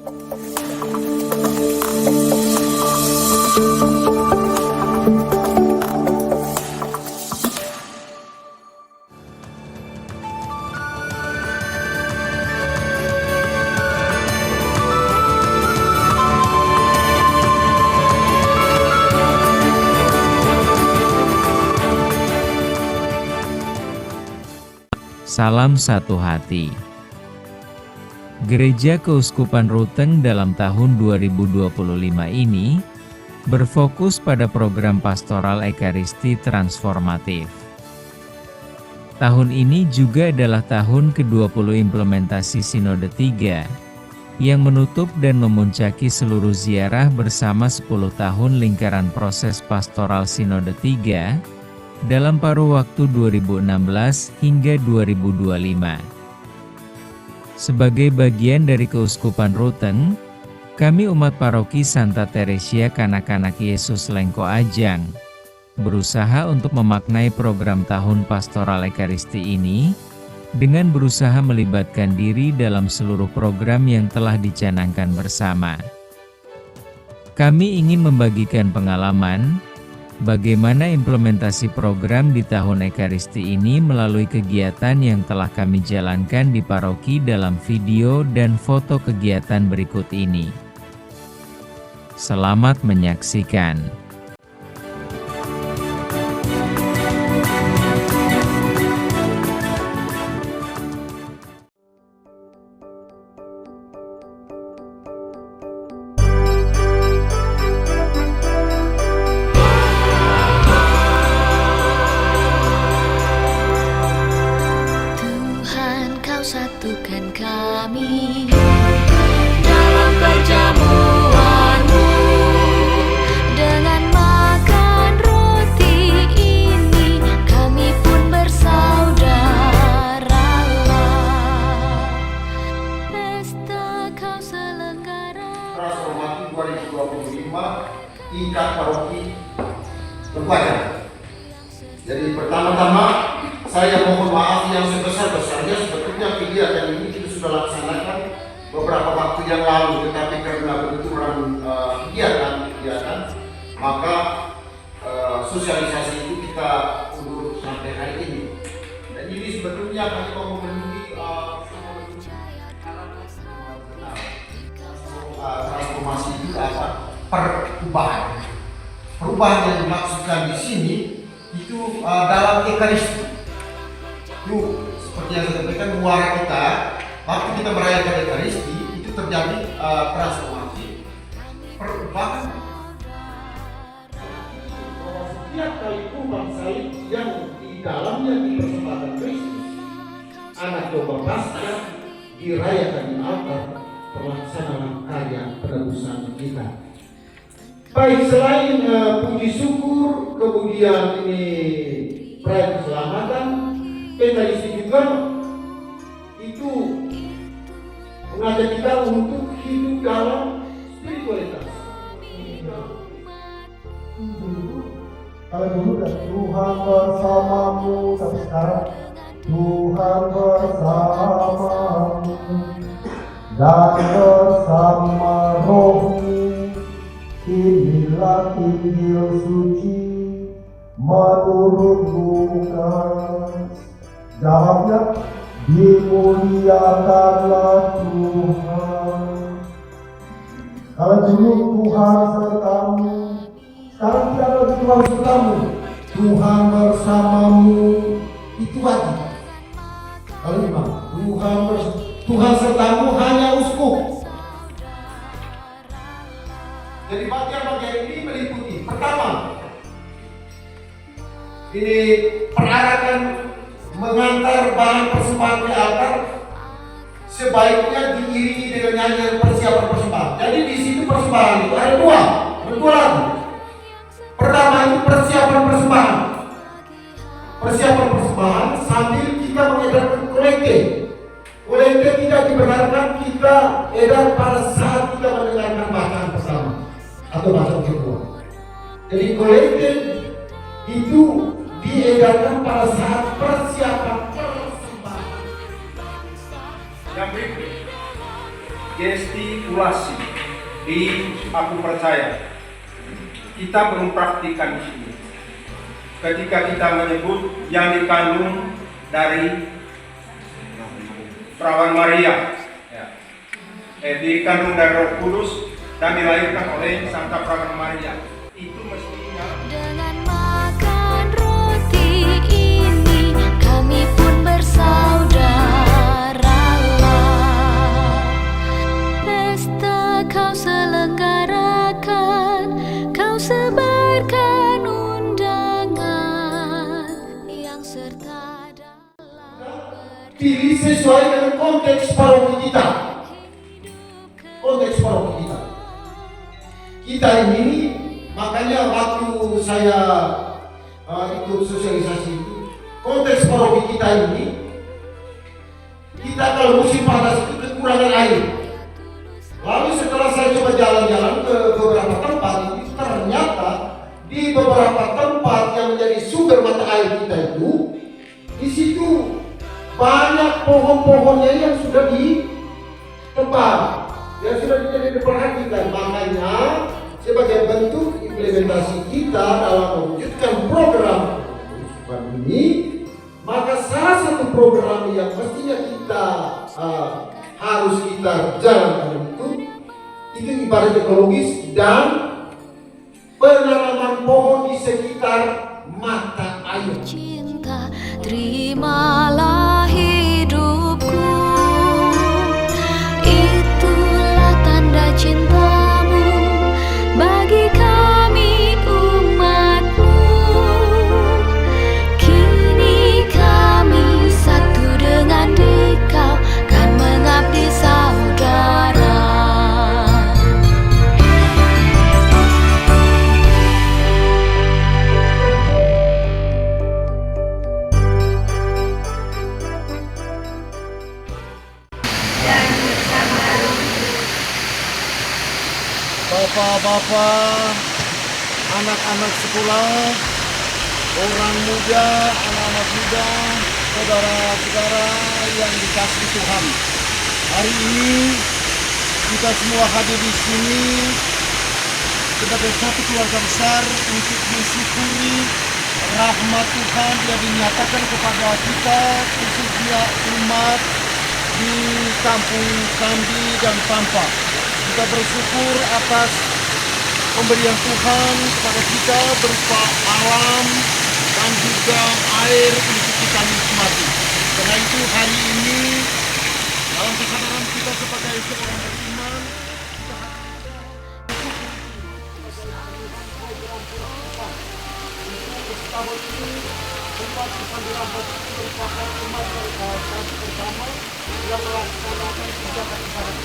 Salam satu hati. Gereja Keuskupan Ruteng dalam tahun 2025 ini berfokus pada program pastoral ekaristi transformatif. Tahun ini juga adalah tahun ke-20 implementasi Sinode 3 yang menutup dan memuncaki seluruh ziarah bersama 10 tahun lingkaran proses pastoral Sinode 3 dalam paruh waktu 2016 hingga 2025. Sebagai bagian dari Keuskupan Ruteng, kami umat paroki Santa Teresia Kanak-Kanak Yesus Lengko Ajang berusaha untuk memaknai program tahun pastoral ekaristi ini dengan berusaha melibatkan diri dalam seluruh program yang telah dicanangkan bersama. Kami ingin membagikan pengalaman bagaimana implementasi program di tahun ekaristi ini melalui kegiatan yang telah kami jalankan di paroki dalam video dan foto kegiatan berikut ini. Selamat menyaksikan. Satukan kami dalam perjamuan-Mu dengan makan roti ini, kami pun bersaudaralah. Pesta Kau selenggara Transformasi 2025 tingkat paroki berkuasa. Jadi pertama-tama saya mohon maaf yang sebesar-besarnya, sebetulnya kegiatan ini kita sudah laksanakan beberapa waktu yang lalu, tetapi karena begitu kegiatan, maka sosialisasi itu kita undur sampai hari ini. Dan ini sebetulnya hanya mau memenuhi transformasi itu apa? Perubahan yang dimaksudkan di sini itu dalam ekaristi. Itu seperti yang saya sampaikan, muara kita waktu kita merayakan ekaristi itu terjadi transformasi, perubahan. Setiap kali umat salib yang di dalamnya dipersembahkan Kristus, anak domba Paskah dirayakan di altar, terlaksanalah karya penebusan kita. Baik, selain puji syukur, kemudian ini perayaan keselamatan, ekaristi juga itu mengajak kita untuk hidup dalam spiritualitas. Kalau dulu dan Tuhan bersamamu, tapi sekarang Tuhan bersamamu dan bersama rohmu. Inilah Injil suci menurut Lukas. Jawabnya, dimuliakanlah Tuhan. Kalau dulu Tuhan sertamu, sekarang tidak lagi Tuhan sertamu. Tuhan bersamamu, itu wajib. Kalau gimana? Tuhan sertamu hanya uskup. Jadi bagian-bagian ini meliputi pertama, ini perarakan mengantar bahan persembahan ke altar, sebaiknya diiringi dengan nyanyian persiapan persembahan. Jadi di situ persembahan itu ada dua lagu. Pertama itu persiapan persembahan. Persiapan persembahan sambil kita mengedarkan kolekte. Kolekte tidak dibenarkan kita edar pada saat kita mendengarkan bacaan pertama atau bacaan kedua. Jadi kolekte itu diedarkan pada saat persiapan persembahan. Yang berikut, gestikulasi di Aku Percaya. Kita mempraktikkan ini ketika kita menyebut yang dikandung dari Perawan Maria, dikandung dari Roh Kudus dan dilahirkan oleh Santa Perawan Maria. Itu mestinya Dengan makan roti ini kami pun bersaudaralah. Pesta kau selenggarakan, kau sebarkan undangan yang serta dalam Pilih sesuai dengan konteks paroki kita. Konteks paroki kita. Kita ini, makanya waktu saya ikut sosialisasi itu, konteks paroki kita ini, kita kalau musim panas itu kekurangan air. Lalu setelah saya coba jalan-jalan ke beberapa tempat, itu ternyata di beberapa tempat yang menjadi sumber mata air kita itu, di situ banyak pohon-pohonnya yang sudah ditebang, yang sudah diperhatikan. Makanya sebagai bentuk implementasi kita dalam mewujudkan program ini, maka salah satu program yang mestinya kita harus kita jalankan itu ibarat ekologis dan penanaman pohon di sekitar mata air. cinta, terimalah hidupku. Itulah tanda cintamu bagi kami umatmu. Kini kami satu dengan dikau, kan mengabdi saudara. Bapak-bapak, anak-anak sekolah, orang muda, anak-anak muda, saudara-saudara yang dikasihi Tuhan. Hari ini kita semua hadir di sini sebagai satu keluarga besar untuk mensyukuri rahmat Tuhan yang dinyatakan kepada kita, khususnya umat di kampung Sambi dan Pampa. Kita bersyukur atas pemberian Tuhan kepada kita berupa alam dan juga air untuk kita nikmati. Karena itu hari ini dalam kesadaran kita sebagai seorang beriman, kita tahun ini umat Islam di Lampung merupakan umat satu pertama yang melaksanakan kebijakan ibadat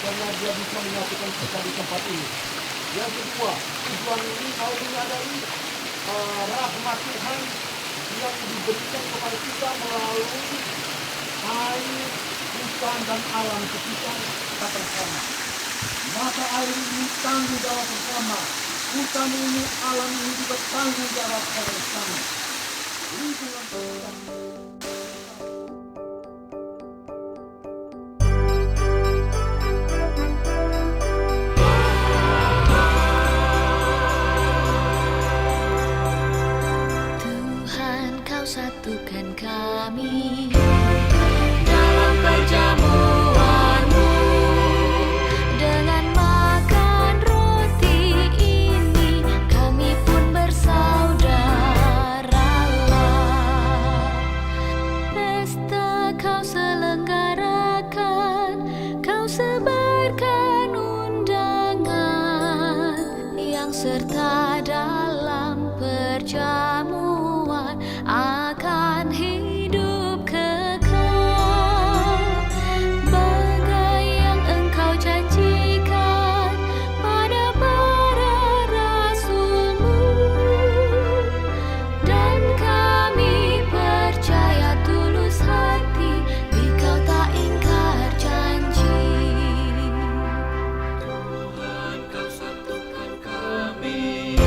karena dia bisa menyatukan kita di tempat ini. Yang kedua, tujuan ini mau menyadari rahmat Tuhan yang diberikan kepada kita melalui air, hutan dan alam ketika kita bersama. Maka air ini tanggung jawab bersama, hutan ini, alam ini juga tanggung jawab bersama. Lingkungan bersama. Satukan kami dalam perjamuanmu. Dengan makan roti ini kami pun bersaudaralah. Pesta kau selenggarakan, kau sebarkan undangan yang serta dalam perjamuan akan hidup kekal, bagai yang engkau janjikan pada para rasulmu. Dan kami percaya tulus hati di kau tak ingkar janji. Tuhan, kau satukan kami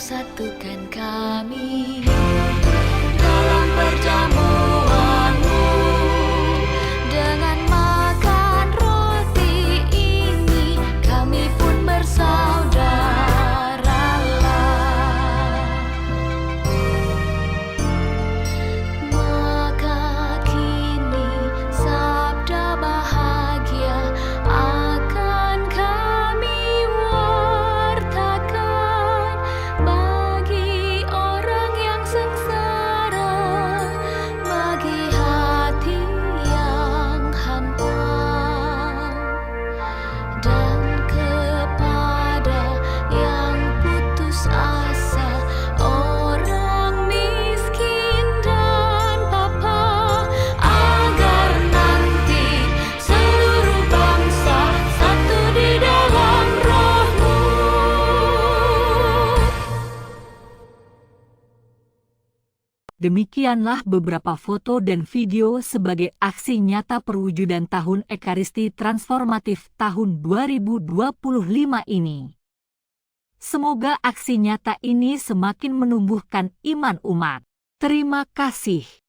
satukan kami dalam perjamuanmu. Dengan makan roti ini, kami pun bersaudaralah. Maka kini sabda bahagia akan kami wartakan bagi orang yang sengsara, bagi hati yang hampa, dan kepada yang putus asa, orang miskin dan papa, agar nanti seluruh bangsa satu di dalam Roh-Mu. Demikianlah beberapa foto dan video sebagai aksi nyata perwujudan Tahun Ekaristi Transformatif tahun 2025 ini. Semoga aksi nyata ini semakin menumbuhkan iman umat. Terima kasih.